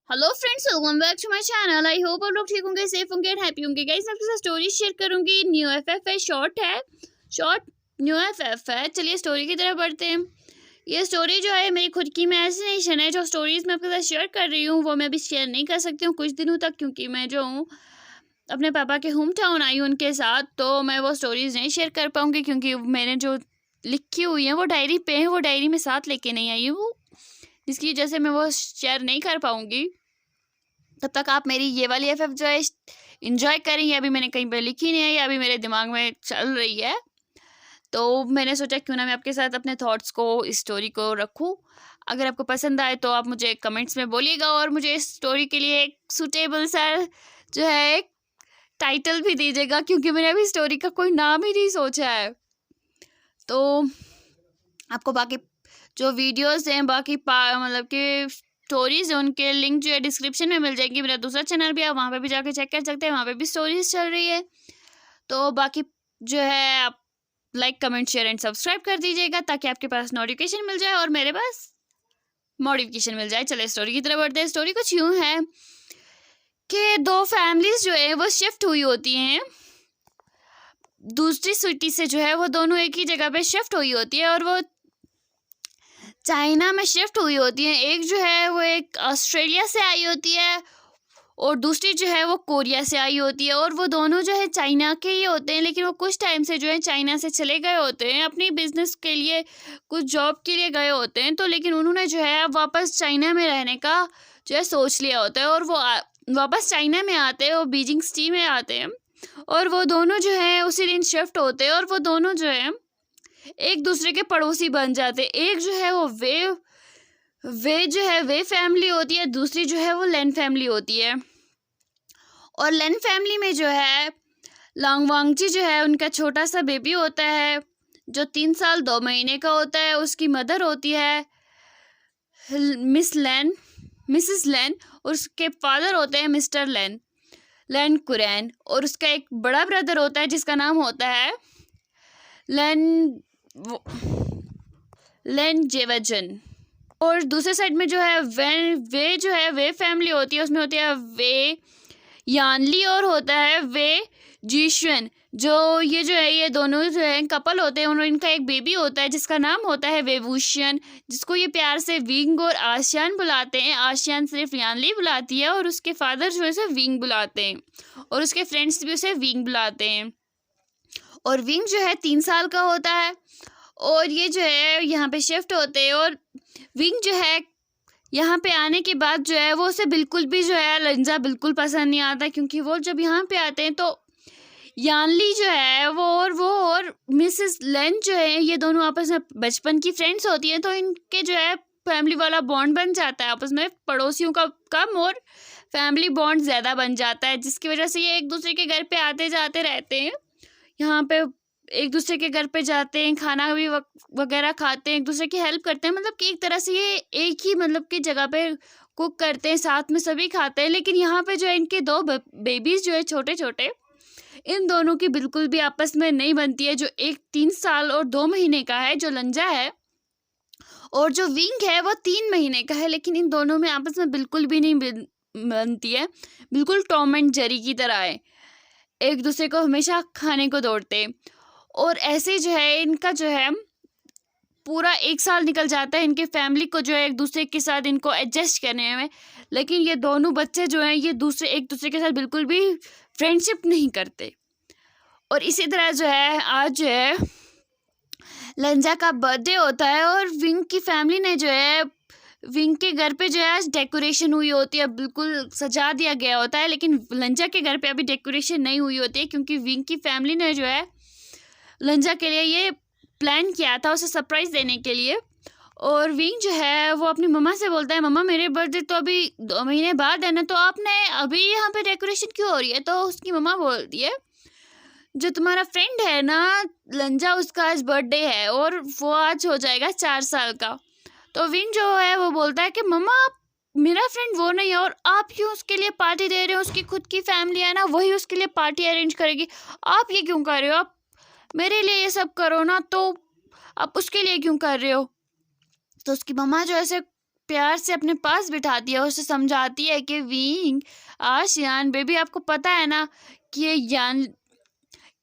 Hello friends, welcome back to my channel. I hope आप लोग ठीक होंगे, सेफ होंगे एंड हैप्पी होंगे। गाइस, मैं आपके साथ स्टोरी शेयर करूंगी। न्यू एफएफ है, शॉर्ट न्यू एफएफ है। चलिए स्टोरी की तरफ बढ़ते हैं। ये स्टोरी जो है मेरी खुद की इमेजिनेशन है। जो स्टोरीज मैं आपके साथ शेयर कर रही हूँ वो मैं अभी शेयर नहीं कर सकती हूँ कुछ दिनों तक, क्योंकि मैं जो हूँ अपने पापा के होम टाउन आई हूँ उनके साथ, तो मैं वो स्टोरीज नहीं शेयर कर पाऊँगी क्योंकि मैंने जो लिखी हुई है वो डायरी पे है। वो डायरी में साथ लेके नहीं आई हूँ, जिसकी वजह से मैं वो शेयर नहीं कर पाऊँगी। तब तक आप मेरी ये वाली एफएफ जो है इंजॉय करें। ये अभी मैंने कहीं पर लिखी नहीं है, ये अभी मेरे दिमाग में चल रही है, तो मैंने सोचा क्यों ना मैं आपके साथ अपने थॉट्स को, इस स्टोरी को रखूं। अगर आपको पसंद आए तो आप मुझे कमेंट्स में बोलिएगा और मुझे इस स्टोरी के लिए एक सूटेबल सा जो है एक टाइटल भी दीजिएगा, क्योंकि मैंने अभी स्टोरी का कोई नाम ही नहीं सोचा है। तो आपको बाकी जो वीडियोस हैं, बाकी मतलब कि स्टोरीज है, उनके लिंक जो है डिस्क्रिप्शन में मिल जाएगी। मेरा दूसरा चैनल भी है, वहाँ पे भी जाके चेक कर सकते हैं, वहाँ पे भी स्टोरीज चल रही है। तो बाकी जो है आप like, comment, share and subscribe कर दीजिएगा ताकि आपके पास नोटिफिकेशन मिल जाए और मेरे पास मॉडिफिकेशन मिल जाए। चले स्टोरी की तरफ बढ़ते हैं। स्टोरी कुछ यूँ है कि दो फैमिलीज जो है वो शिफ्ट हुई होती हैं दूसरी सिटी से। जो है वो दोनों एक ही जगह पे शिफ्ट हुई होती है और वो चाइना में शिफ्ट हुई होती है। एक जो है वो एक ऑस्ट्रेलिया से आई होती है और दूसरी जो है वो कोरिया से आई होती है। और वो दोनों जो है चाइना के ही होते हैं, लेकिन वो कुछ टाइम से जो है चाइना से चले गए होते हैं अपनी बिजनेस के लिए, कुछ जॉब के लिए गए होते हैं। तो लेकिन उन्होंने जो है वापस चाइना में रहने का जो है सोच लिया होता है और वो वापस चाइना में आते हैं, वो बीजिंग सिटी में आते हैं और वो दोनों जो है उसी दिन शिफ्ट होते हैं और वो दोनों जो है एक दूसरे के पड़ोसी बन जाते। एक जो है वो वे फैमिली होती है, दूसरी जो है वो लेन फैमिली होती है। और लेन फैमिली में जो है लांगवांगजी जो है उनका छोटा सा बेबी होता है जो 3 साल 2 महीने का होता है। उसकी मदर होती है मिसेस लेन और उसके फादर होते हैं मिस्टर लेन कुरैन। और उसका एक बड़ा ब्रदर होता है जिसका नाम होता है लेन जेवजन। और दूसरे साइड में जो है वे फैमिली होती है, उसमें होती है वे यानली और होता है वे जीशुन। जो ये दोनों जो है कपल होते हैं, उन्होंने इनका एक बेबी होता है जिसका नाम होता है वेवूशियन, जिसको ये प्यार से विंग और आशियान बुलाते हैं। आशियान सिर्फ यानली बुलाती है और उसके फादर जो है उसे विंग बुलाते हैं और उसके फ्रेंड्स भी उसे विंग बुलाते हैं। और विंग जो है 3 साल का होता है और ये जो है यहाँ पे शिफ्ट होते हैं। और विंग जो है यहाँ पे आने के बाद जो है वो उसे बिल्कुल भी जो है लंजा बिल्कुल पसंद नहीं आता, क्योंकि वो जब यहाँ पे आते हैं तो यानली जो है वो और मिसेस लेन जो है ये दोनों आपस में बचपन की फ्रेंड्स होती हैं। तो इनके जो है फैमिली वाला बॉन्ड बन जाता है आपस में, पड़ोसियों का कम और फैमिली बॉन्ड ज़्यादा बन जाता है, जिसकी वजह से ये एक दूसरे के घर पे आते जाते रहते हैं। यहाँ पे एक दूसरे के घर पे जाते हैं, खाना भी वगैरह खाते हैं, एक दूसरे की हेल्प करते हैं। मतलब कि एक तरह से ये एक ही मतलब की जगह पे कुक करते हैं, साथ में सभी खाते हैं। लेकिन यहाँ पे जो है इनके 2 बेबीज जो है छोटे छोटे, इन दोनों की बिल्कुल भी आपस में नहीं बनती है। जो एक 3 साल और 2 महीने का है जो लंजा है, और जो विंग है वो 3 महीने का है, लेकिन इन दोनों में आपस में बिल्कुल भी नहीं बनती है। बिल्कुल टॉम एंड जेरी की तरह है, एक दूसरे को हमेशा खाने को दौड़ते। और ऐसे जो है इनका जो है पूरा 1 साल निकल जाता है इनके फैमिली को जो है एक दूसरे के साथ इनको एडजस्ट करने में। लेकिन ये दोनों बच्चे जो हैं ये एक दूसरे के साथ बिल्कुल भी फ्रेंडशिप नहीं करते। और इसी तरह जो है आज जो है लंजा का बर्थडे होता है और विंग की फैमिली ने जो है विंग के घर पे जो है आज डेकोरेशन हुई होती है, बिल्कुल सजा दिया गया होता है। लेकिन लंजा के घर पे अभी डेकोरेशन नहीं हुई होती है, क्योंकि विंग की फैमिली ने जो है लंजा के लिए ये प्लान किया था उसे सरप्राइज़ देने के लिए। और विंग जो है वो अपनी मम्मा से बोलता है, मम्मा मेरे बर्थडे तो अभी 2 महीने बाद है ना, तो आपने अभी यहाँ पे डेकोरेशन क्यों हो रही है? तो उसकी मम्मा बोलती है, जो तुम्हारा फ्रेंड है ना लंजा, उसका आज बर्थडे है और वो आज हो जाएगा 4 साल का। तो विंग जो है वो बोलता है कि मम्मा आप, मेरा फ्रेंड वो नहीं है और आप क्यों उसके लिए पार्टी दे रहे हो? उसकी खुद की फैमिली है ना, वही उसके लिए पार्टी अरेंज करेगी, आप ये क्यों कर रहे हो? आप मेरे लिए ये सब करो ना, तो आप उसके लिए क्यों कर रहे हो? तो उसकी मम्मा जो ऐसे प्यार से अपने पास बिठाती है और उसे समझाती है कि विंग आशियान बेबी, आपको पता है ना कि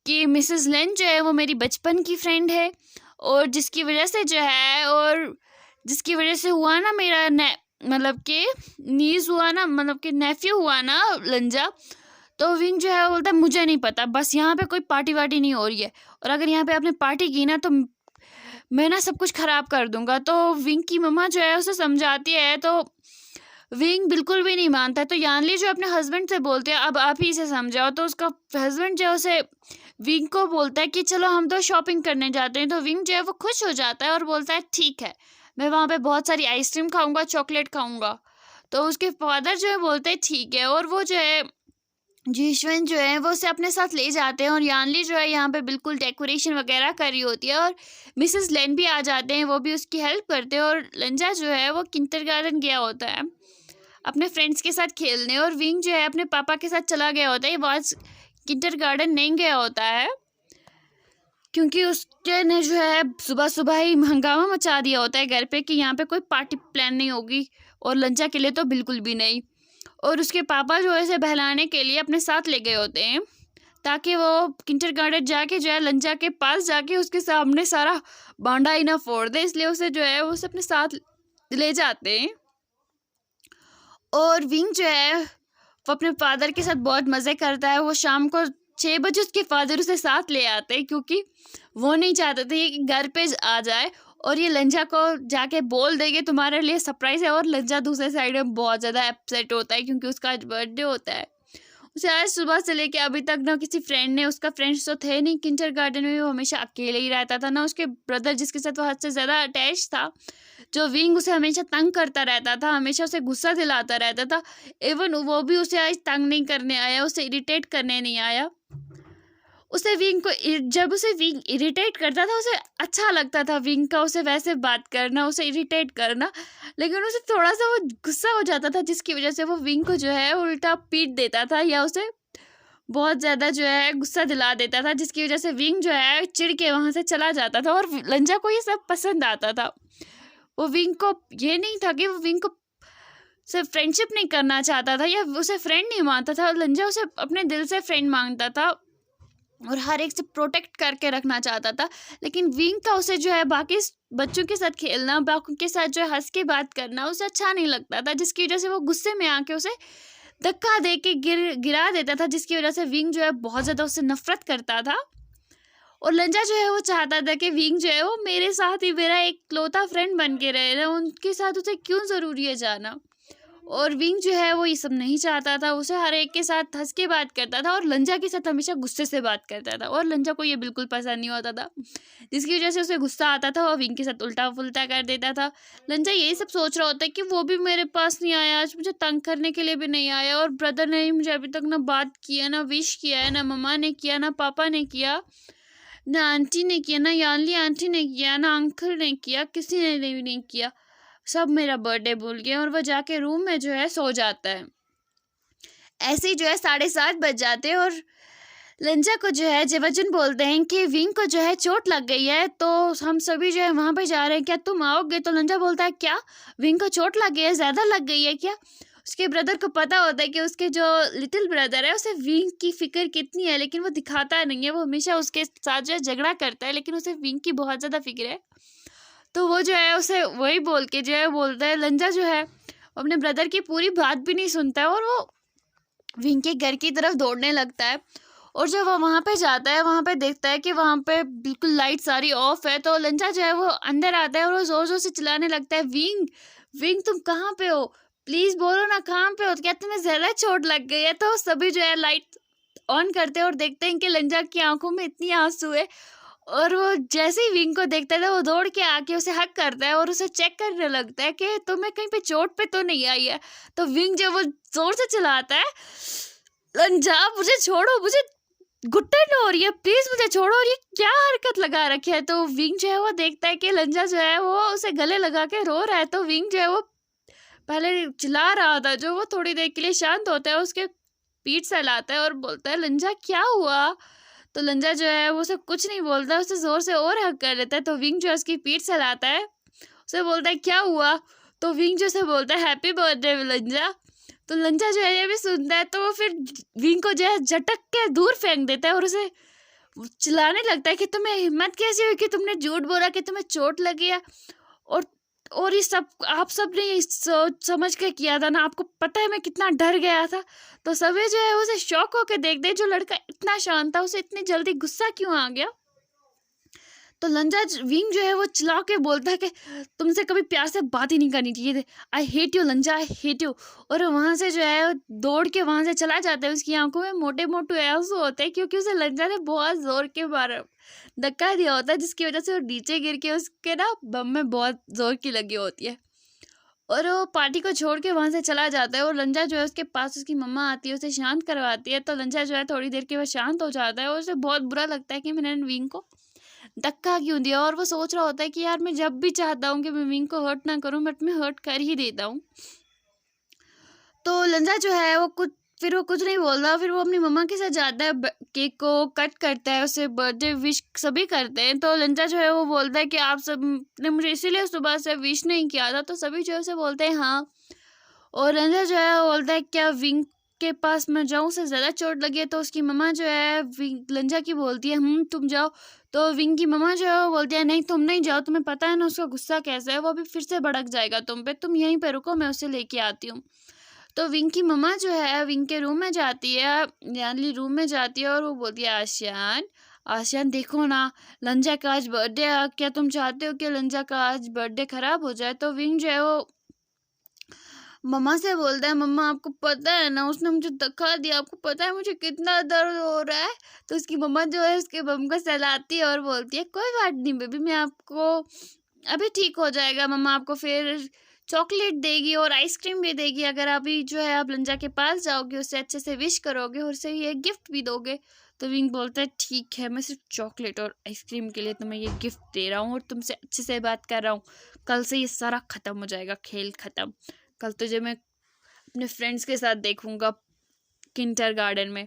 कि मिसेस लेन जो है वो मेरी बचपन की फ्रेंड है, और जिसकी वजह से जो है, और जिसकी वजह से हुआ ना मेरा मतलब कि नीज हुआ ना, मतलब कि नेफ्यू हुआ ना लंजा। तो विंग जो है वो बोलता है मुझे नहीं पता, बस यहाँ पे कोई पार्टी वार्टी नहीं हो रही है, और अगर यहाँ पे आपने पार्टी की ना तो मैं ना सब कुछ खराब कर दूंगा। तो विंग की मम्मा जो है उसे समझाती है, तो विंग बिल्कुल भी नहीं मानता है। तो यानली जो अपने हस्बैंड से बोलते हैं अब आप ही इसे समझाओ। तो उसका हस्बैंड जो है उसे विंग को बोलता है कि चलो हम तो शॉपिंग करने जाते हैं। तो विंग जो है वो खुश हो जाता है और बोलता है ठीक है, मैं वहाँ पे बहुत सारी आइसक्रीम खाऊंगा, चॉकलेट खाऊंगा। तो उसके फादर जो है बोलते हैं ठीक है, और वो जो है जीशवन जो है वो उसे अपने साथ ले जाते हैं। और यानली जो है यहाँ पे बिल्कुल डेकोरेशन वगैरह कर रही होती है, और मिसेस लेन भी आ जाते हैं, वो भी उसकी हेल्प करते हैं। और लंजा जो है वो किंडरगार्टन गया होता है अपने फ्रेंड्स के साथ खेलने, और विंग जो है अपने पापा के साथ चला गया होता है। वो आज किंडरगार्टन नहीं गया होता है क्योंकि उसके ने जो है सुबह सुबह ही हंगामा मचा दिया होता है घर पे कि यहाँ पे कोई पार्टी प्लान नहीं होगी, और लंजा के लिए तो बिल्कुल भी नहीं। और उसके पापा जो है इसे बहलाने के लिए अपने साथ ले गए होते हैं ताकि वो किंडरगार्टन जाके जो है लंजा के पास जाके उसके सामने सारा बांडा ही ना फोड़ दे, इसलिए उसे जो है वो उसे अपने साथ ले जाते हैं। और विंग जो है वो अपने फादर के साथ बहुत मज़े करता है। वो शाम को 6 बजे उसके फादर उसे साथ ले आते हैं क्योंकि वो नहीं चाहते थे कि घर पे आ जाए और ये लंजा को जाके बोल देंगे तुम्हारे लिए सरप्राइज़ है। और लंजा दूसरे साइड में बहुत ज़्यादा अपसेट होता है क्योंकि उसका आज बर्थडे होता है। उसे आज सुबह से लेके अभी तक ना किसी फ्रेंड ने, उसका फ्रेंड्स तो थे नहीं किंडरगार्टन में, वो हमेशा अकेले ही रहता था, ना उसके ब्रदर जिसके साथ वो हद से ज़्यादा अटैच था, जो विंग उसे हमेशा तंग करता रहता था, हमेशा उसे गुस्सा दिलाता रहता था। इवन वो भी उसे आज तंग नहीं करने आया, उसे इरिटेट करने नहीं आया। उसे विंग को जब उसे विंग इरिटेट करता था उसे अच्छा लगता था विंग का उसे वैसे बात करना, उसे इरिटेट करना, लेकिन उसे थोड़ा सा वो गुस्सा हो जाता था जिसकी वजह से वो विंग को जो है उल्टा पीट देता था या उसे बहुत ज़्यादा जो है गुस्सा दिला देता था, जिसकी वजह से विंग जो है चिढ़ के वहाँ से चला जाता था। और लंजा को ये सब पसंद आता था। वो विंग को ये नहीं था कि वो विंग को सिर्फ फ्रेंडशिप नहीं करना चाहता था या उसे फ्रेंड नहीं मानता था, लंजा उसे अपने दिल से फ्रेंड मांगता था और हर एक से प्रोटेक्ट करके रखना चाहता था। लेकिन विंग का उसे जो है बाकी बच्चों के साथ खेलना, बाकी के साथ जो है हंस के बात करना उसे अच्छा नहीं लगता था, जिसकी वजह से वो गुस्से में आके उसे धक्का दे के गिरा देता था, जिसकी वजह से विंग जो है बहुत ज़्यादा उससे नफरत करता था। और लंजा जो है वो चाहता था कि विंग जो है वो मेरे साथ ही मेरा एक इकलौता फ्रेंड बन के रहे ना, उनके साथ उसे क्यों ज़रूरी है जाना। और विंग जो है वो ये सब नहीं चाहता था, उसे हर एक के साथ हंस के बात करता था और लंजा के साथ हमेशा गुस्से से बात करता था, और लंजा को ये बिल्कुल पसंद नहीं होता था, जिसकी वजह से उसे गुस्सा आता था और विंग के साथ उल्टा फुल्टा कर देता था। लंजा यही सब सोच रहा होता है कि वो भी मेरे पास नहीं आया, आज मुझे तंग करने के लिए भी नहीं आया, और ब्रदर ने मुझे अभी तक ना बात किया, ना विश किया है, ना मम्मा ने किया, ना पापा ने किया, ना आंटी ने किया, ना यानली आंटी ने किया, ना अंकल ने किया, किसी ने भी नहीं किया, सब मेरा बर्थडे भूल गए। और वह जाके रूम में जो है सो जाता है। ऐसे ही जो है 7:30 बज जाते हैं और लंजा को जो है जेवजन बोलते हैं कि विंग को जो है चोट लग गई है, तो हम सभी जो है वहाँ पे जा रहे हैं, क्या तुम आओगे? तो लंजा बोलता है क्या विंग को चोट लग गई है, ज़्यादा लग गई है क्या? उसके ब्रदर को पता होता है कि उसके जो लिटिल ब्रदर है उसे विंग की फिक्र कितनी है, लेकिन वो दिखाता नहीं है, वो हमेशा उसके साथ जो है झगड़ा करता है, लेकिन उसे विंग की बहुत ज़्यादा फिक्र है। तो वो जो है उसे वही बोल के जो है बोलता है, लंजा जो है अपने ब्रदर की पूरी बात भी नहीं सुनता है और वो विंग के घर की तरफ दौड़ने लगता है। और जब वो वहाँ पे जाता है, वहाँ पे देखता है कि वहाँ पे बिल्कुल लाइट सारी ऑफ है, तो लंजा जो है वो अंदर आता है और वो ज़ोर ज़ोर से चिल्लाने लगता है, विंग विंग तुम कहाँ पे हो, प्लीज़ बोलो ना कहाँ पे हो, क्या तुम्हें ज़्यादा चोट लग गई है? तो सभी जो है लाइट ऑन करते हैं और देखते हैं कि लंजा की आंखों में इतनी आंसू है, और वो जैसे ही विंग को देखता है वो दौड़ के आके उसे हक करता है और उसे चेक करने लगता है कि तुम्हें कहीं पे चोट पे तो नहीं आई है। तो विंग जो वो जोर से चिल्लाता है, लंजा मुझे छोड़ो, मुझे घुटन हो रही है, प्लीज मुझे छोड़ो, और ये क्या हरकत लगा रखी है। तो विंग जो है वो देखता है कि लंजा जो है वो उसे गले लगा के रो रहा है। तो विंग जो है वो पहले चिल्ला रहा था, जो वो थोड़ी देर के लिए शांत होता है, उसके पीठ सहलाता है और बोलता है, लंजा क्या हुआ? तो लंजा जो है वो उसे कुछ नहीं बोलता, उसे जोर से और हक कर लेता है। तो विंग जो है उसकी पीठ सहलाता है, उसे बोलता है क्या हुआ? तो विंग जो से बोलता है हैप्पी बर्थडे लंजा। तो लंजा जो है ये भी सुनता है, तो वो फिर विंग को जो है झटक के दूर फेंक देता है और उसे चिल्लाने लगता है कि तुम्हें हिम्मत कैसी हुई कि तुमने झूठ बोला कि तुम्हें चोट लगी है, और ये सब आप सब ने ये सोच समझ के किया था ना, आपको पता है मैं कितना डर गया था। तो सभी जो है उसे शॉक होकर देखते, जो लड़का इतना शांत था उसे इतनी जल्दी गुस्सा क्यों आ गया। तो लंजा विंग जो है वो चिल्ला के बोलता है कि तुमसे कभी प्यार से बात ही नहीं करनी चाहिए थी, I hate you लंजा, I hate you. और वहाँ से जो है दौड़ के वहाँ से चला जाता है। उसकी आंखों में मोटे मोटे आंसू होते हैं क्योंकि उसे लंजा ने बहुत जोर के मारा धक्का दिया होता है, जिसकी वजह से वो नीचे गिर के उसके ना बम में बहुत जोर की लगी होती है। और वो पार्टी को छोड़ के वहाँ से चला जाता है और लंजा जो है उसके पास उसकी मम्मा आती है, उसे शांत करवाती है। तो लंजा जो है थोड़ी देर के बाद शांत हो जाता है और उसे बहुत बुरा लगता है कि मैंने विंग को धक्का क्यों दिया। और वो सोच रहा होता है कि यार मैं जब भी चाहता हूँ कि मैं विंग को हर्ट ना करूँ, बट मैं हर्ट कर ही देता हूँ। तो लंजा जो है वो कुछ नहीं बोलता। फिर वो अपनी मम्मा के साथ जाता है, केक को कट करता है, उसे बर्थडे विश सभी करते हैं। तो लंजा जो है वो बोलता है कि आप सब ने मुझे इसीलिए सुबह से विश नहीं किया था। तो सभी जो है उसे बोलते हैं हाँ। और लंजा जो है वो बोलता है क्या विंग के पास मैं जाऊँ, उसे ज़्यादा चोट लगी है। तो उसकी मम्मा जो है लंजा की बोलती है तुम जाओ। तो विंग की मम्मा जो है वो बोलती है नहीं तुम नहीं जाओ, तुम्हें पता है ना उसका गुस्सा कैसा है, वो अभी फिर से भड़क जाएगा तुम पे, तुम यहीं पे रुको, मैं उसे लेके आती हूँ। तो विंग की मम्मा जो है विंग के रूम में जाती है, यानी रूम में जाती है और वो बोलती है आशियान देखो ना, लंजा का आज बर्थडे है, क्या तुम चाहते हो कि लंजा का आज बर्थडे खराब हो जाए। तो विंग जो है वो मम्मा से बोलता है मम्मा आपको पता है ना उसने मुझे धक्का दिया, आपको पता है मुझे कितना दर्द हो रहा है। तो उसकी मम्मा जो है उसके बम को सहलाती है और बोलती है कोई बात नहीं बेबी, मैं आपको अभी ठीक हो जाएगा, मम्मा आपको फिर चॉकलेट देगी और आइसक्रीम भी देगी अगर अभी जो है आप लंजा के पास जाओगे, उससे अच्छे से विश करोगे और उसे ये गिफ्ट भी दोगे। तो विंग बोलता है ठीक है, मैं सिर्फ चॉकलेट और आइसक्रीम के लिए तुम्हें ये गिफ्ट दे रहा हूँ और तुमसे अच्छे से बात कर रहा हूँ, कल से ये सारा ख़त्म हो जाएगा, खेल ख़त्म, कल तुझे मैं अपने फ्रेंड्स के साथ देखूंगा किंडरगार्टन में।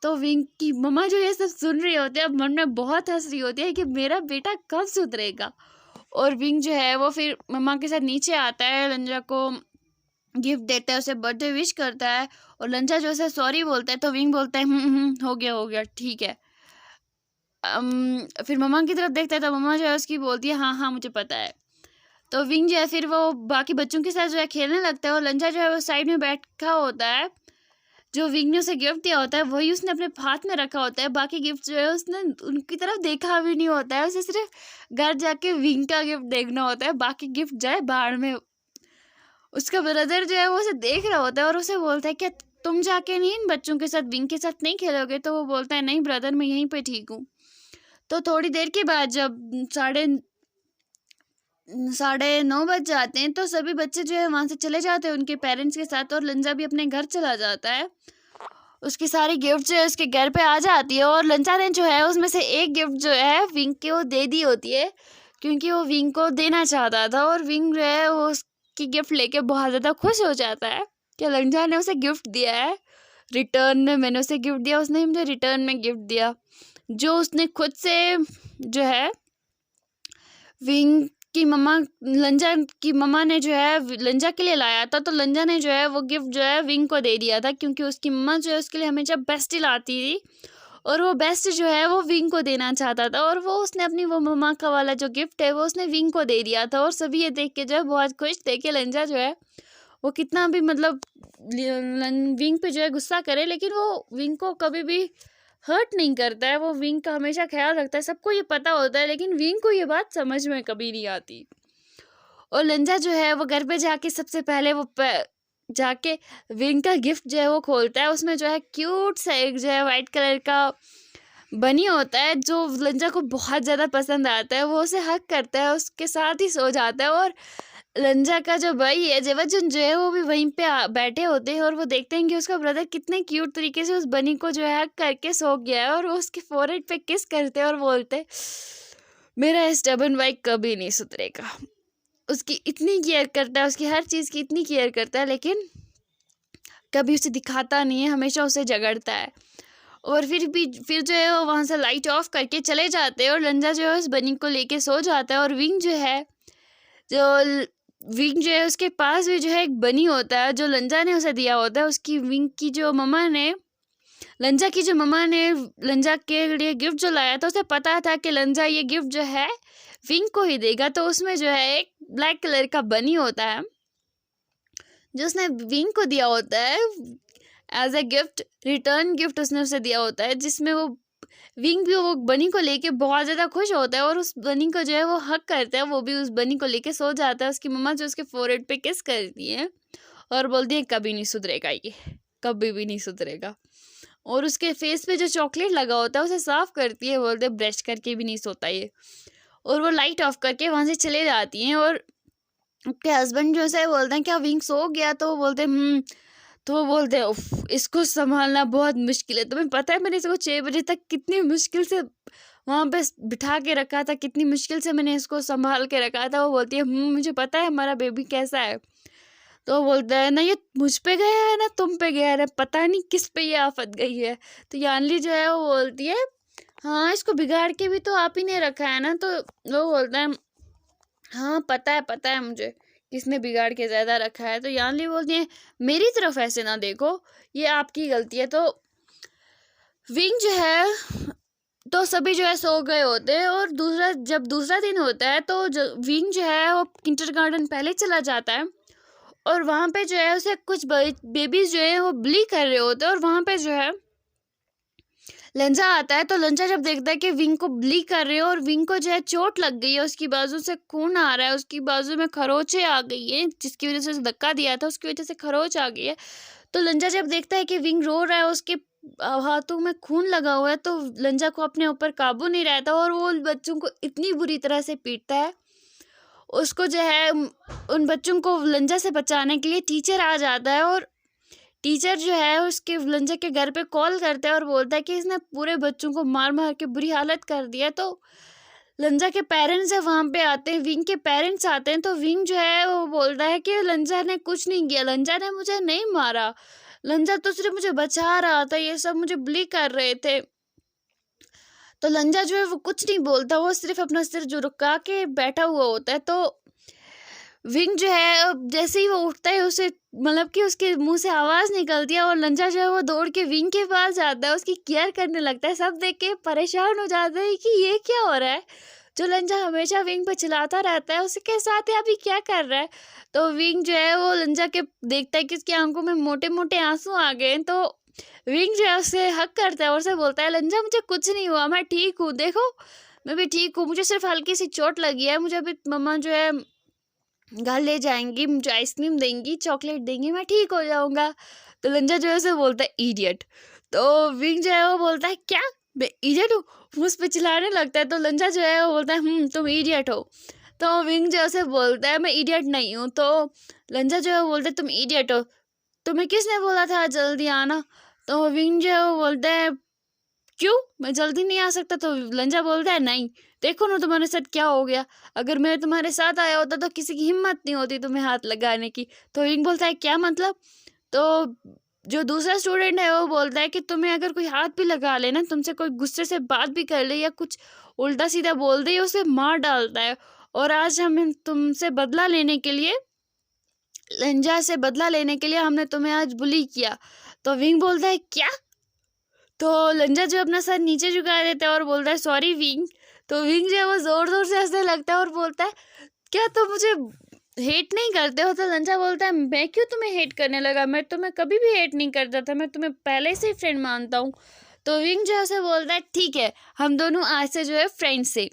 तो विंग की मम्मा जो ये सब सुन रही होती है, अब मन में बहुत हंस रही होती है कि मेरा बेटा कब सुधरेगा। और विंग जो है वो फिर मम्मा के साथ नीचे आता है, लंजा को गिफ्ट देता है, उसे बर्थडे विश करता है और लंजा जो है सॉरी बोलता है। तो विंग बोलता है हो गया ठीक है। फिर मम्मा की तरफ देखता है तो मम्मा जो है उसकी बोलती है हाँ मुझे पता है। तो विंग जो है फिर वो बाकी बच्चों के साथ जो है खेलने लगता है और लंजा जो है वो साइड में बैठा होता है। जो विंग ने उसे गिफ्ट दिया होता है वही उसने अपने हाथ में रखा होता है, बाकी गिफ्ट जो है उसने उनकी तरफ देखा भी नहीं होता है, उसे सिर्फ घर जाके विंग का गिफ्ट देखना होता है, बाकी गिफ्ट जाए बाहर में। उसका ब्रदर जो है वो उसे देख रहा होता है और उसे बोलता है क्या तुम जाके नहीं इन बच्चों के साथ विंग के साथ नहीं खेलोगे। तो वो बोलता है नहीं ब्रदर, मैं यहीं पे ठीक हूँ। तो थोड़ी देर के बाद जब 9:30 बज जाते हैं तो सभी बच्चे जो है वहाँ से चले जाते हैं उनके पेरेंट्स के साथ और लंजा भी अपने घर चला जाता है। उसकी सारी गिफ्ट जो है उसके घर पे आ जाती है और लंजा ने जो है उसमें से एक गिफ्ट जो है विंग को दे दी होती है क्योंकि वो विंग को देना चाहता था। और विंग जो है वो उसकी गिफ्ट लेके बहुत ज़्यादा खुश हो जाता है कि लंजा ने उसे गिफ्ट दिया है, रिटर्न में मैंने उसे गिफ्ट दिया, उसने मुझे रिटर्न में गिफ्ट दिया, जो उसने खुद से जो है विंग की मम्मा लंजा की मम्मा ने जो है लंजा के लिए लाया था। तो लंजा ने जो है वो गिफ्ट जो है विंग को दे दिया था क्योंकि उसकी मम्मा जो है उसके लिए हमेशा बेस्ट ही लाती थी और वो बेस्ट जो है वो विंग को देना चाहता था और वो उसने अपनी वो मम्मा का वाला जो गिफ्ट है वो उसने विंग को दे दिया था। और सभी ये देख के जो है बहुत खुश थे कि लंजा जो है वो कितना भी मतलब विंग पे जो है गुस्सा करे लेकिन वो विंग को कभी भी हर्ट नहीं करता है, वो विंग का हमेशा ख्याल रखता है। सबको ये पता होता है लेकिन विंग को ये बात समझ में कभी नहीं आती। और लंजा जो है वो घर पे जाके सबसे पहले वो जाके विंग का गिफ्ट जो है वो खोलता है। उसमें जो है क्यूट सा एक जो है वाइट कलर का बनी होता है जो लंजा को बहुत ज़्यादा पसंद आता है। वो उसे हक करता है, उसके साथ ही सो जाता है और लंजा का जो भाई है जेवजुन जो है वो भी वहीं पे बैठे होते हैं और वो देखते हैं कि उसका ब्रदर कितने क्यूट तरीके से उस बनी को जो है करके सो गया है और वो उसके फोरहेड पे किस करते हैं और बोलते मेरा स्टबन भाई कभी नहीं सुधरेगा। उसकी इतनी केयर करता है, उसकी हर चीज़ की इतनी केयर करता है लेकिन कभी उसे दिखाता नहीं है, हमेशा उसे झगड़ता है। और फिर जो है वो वहाँ से लाइट ऑफ करके चले जाते हैं और लंजा जो है उस बनी को लेके सो जाता है। और विंग जो है जो विंग जो है उसके पास भी जो है एक बनी होता है जो लंजा ने उसे दिया होता है। उसकी विंग की जो मम्मा ने लंजा की जो मम्मा ने लंजा के लिए गिफ्ट जो लाया था, उसे पता था कि लंजा ये गिफ्ट जो है विंग को ही देगा। तो उसमें जो है एक ब्लैक कलर का बनी होता है जो उसने विंग को दिया होता है as a gift, return gift उसने उसे दिया होता है, जिसमें वो विंग भी वो बनी को लेके बहुत ज़्यादा खुश होता है और उस बनी को जो है वो हक करता है। वो भी उस बनी को लेके सो जाता है। उसकी मम्मा जो उसके फोरहेड पे किस करती है और बोलती है कभी नहीं सुधरेगा, ये कभी भी नहीं सुधरेगा। और उसके फेस पे जो चॉकलेट लगा होता है उसे साफ करती है, बोलते ब्रश करके भी नहीं सोता ये। और वो लाइट ऑफ करके वहाँ से चले जाती हैं। और उसके हस्बैंड जो है बोलते हैं क्या विंग सो गया? तो वो बोलते तो वो बोलते हैं उफ, इसको संभालना बहुत मुश्किल है। तुम्हें पता है मैंने इसको 6 बजे तक कितनी मुश्किल से वहाँ पे बिठा के रखा था, कितनी मुश्किल से मैंने इसको संभाल के रखा था। वो बोलती है मुझे पता है हमारा बेबी कैसा है। तो वो बोलता है ना ये मुझ पे गया है ना तुम पे गया है, पता नहीं किस पे ये आफत गई है। तो यानली जो है वो बोलती है हाँ इसको बिगाड़ के भी तो आप ही ने रखा है ना। तो वो बोलता है हाँ पता है मुझे किसने बिगाड़ के ज़्यादा रखा है। तो यानली बोलती है मेरी तरफ ऐसे ना देखो, ये आपकी गलती है। तो विंग जो है तो सभी जो है सो गए होते हैं। और जब दूसरा दिन होता है तो विंग जो है वो किंडरगार्टन पहले चला जाता है। और वहाँ पे जो है उसे कुछ बेबीज जो है वो ब्ली कर रहे होते हैं। और वहाँ पे जो है लंजा आता है। तो लंजा जब देखता है कि विंग को ब्ली कर रहे हो और विंग को जो है चोट लग गई है, उसकी बाजू से खून आ रहा है, उसकी बाजू में खरोचे आ गई है, जिसकी वजह से उसे धक्का दिया था उसकी वजह से खरोच आ गई है। तो लंजा जब देखता है कि विंग रो रहा है, उसके हाथों में खून लगा हुआ है, तो लंजा को अपने ऊपर काबू नहीं रहता और वो बच्चों को इतनी बुरी तरह से पीटता है। उसको जो है उन बच्चों को लंजा से बचाने के लिए टीचर आ जाता है। और टीचर जो है उसके लंजा के घर पे कॉल करता है और बोलता है कि इसने पूरे बच्चों को मार मार के बुरी हालत कर दिया। तो लंजा के पेरेंट्स है वहाँ पे आते हैं, विंग के पेरेंट्स आते हैं। तो विंग जो है वो बोलता है कि लंजा ने कुछ नहीं किया, लंजा ने मुझे नहीं मारा, लंजा तो सिर्फ मुझे बचा रहा था, ये सब मुझे बुली कर रहे थे। तो लंजा जो है वो कुछ नहीं बोलता, वो सिर्फ अपना सिर जो रुका के बैठा हुआ होता है। तो विंग जो है जैसे ही वो उठता है उसे मतलब कि उसके मुंह से आवाज़ निकलती है और लंजा जो है वो दौड़ के विंग के पास जाता है, उसकी केयर करने लगता है। सब देख के परेशान हो जाते हैं कि ये क्या हो रहा है, जो लंजा हमेशा विंग पे चिल्लाता रहता है उसके साथ है अभी क्या कर रहा है। तो विंग जो है वो लंजा के देखता है कि उसकी आंखों में मोटे मोटे आंसू आ गए हैं। तो विंग जो है उससे हक करता है और उसे बोलता है लंजा मुझे कुछ नहीं हुआ, मैं ठीक हूँ, देखो मैं भी ठीक हूँ, मुझे सिर्फ हल्की सी चोट लगी है, मुझे अभी मम्मा जो है घर ले जाएंगी, मुझे आइसक्रीम देंगी, चॉकलेट देंगी, मैं ठीक हो जाऊंगा। तो लंजा जो है उसे बोलता है इडियट। तो विंग जो है वो बोलता है क्या मैं इडियट हूँ, उस पर चिल्लाने लगता है। तो लंजा जो है वो बोलता है तुम इडियट हो। तो विंग जो है उसे बोलता है मैं इडियट नहीं हूँ। तो लंजा जो है वो बोलता है तुम इडियट हो, तुम्हें किसने बोला था जल्दी आना? तो विंग जो है वो बोलता है क्यों मैं जल्दी नहीं आ सकता? तो लंजा बोलता है नहीं, देखो ना तुम्हारे साथ क्या हो गया, अगर मैं तुम्हारे साथ आया होता तो किसी की हिम्मत नहीं होती तुम्हें हाथ लगाने की। तो विंग बोलता है क्या मतलब? तो जो दूसरा स्टूडेंट है वो बोलता है कि तुम्हें अगर कोई हाथ भी लगा ले ना, तुमसे कोई गुस्से से बात भी कर ले या कुछ उल्टा सीधा बोल दे, उसे मार डालता है। और आज हम तुमसे बदला लेने के लिए, लंजा से बदला लेने के लिए हमने तुम्हें आज बुली किया। तो विंग बोलता है क्या? तो लंजा जो अपना सर नीचे झुका देता है और बोलता है सॉरी विंग। तो विंग जो है वो जोर जोर से हंसने लगता है और बोलता है क्या तुम मुझे हेट नहीं करते हो? तो लंजा बोलता है मैं क्यों तुम्हें हेट करने लगा, मैं तुम्हें कभी भी हेट नहीं करता था, मैं तुम्हें पहले से ही फ्रेंड मानता हूँ। तो विंग जो है उसे बोलता है ठीक है हम दोनों आज से जो है फ्रेंड्स से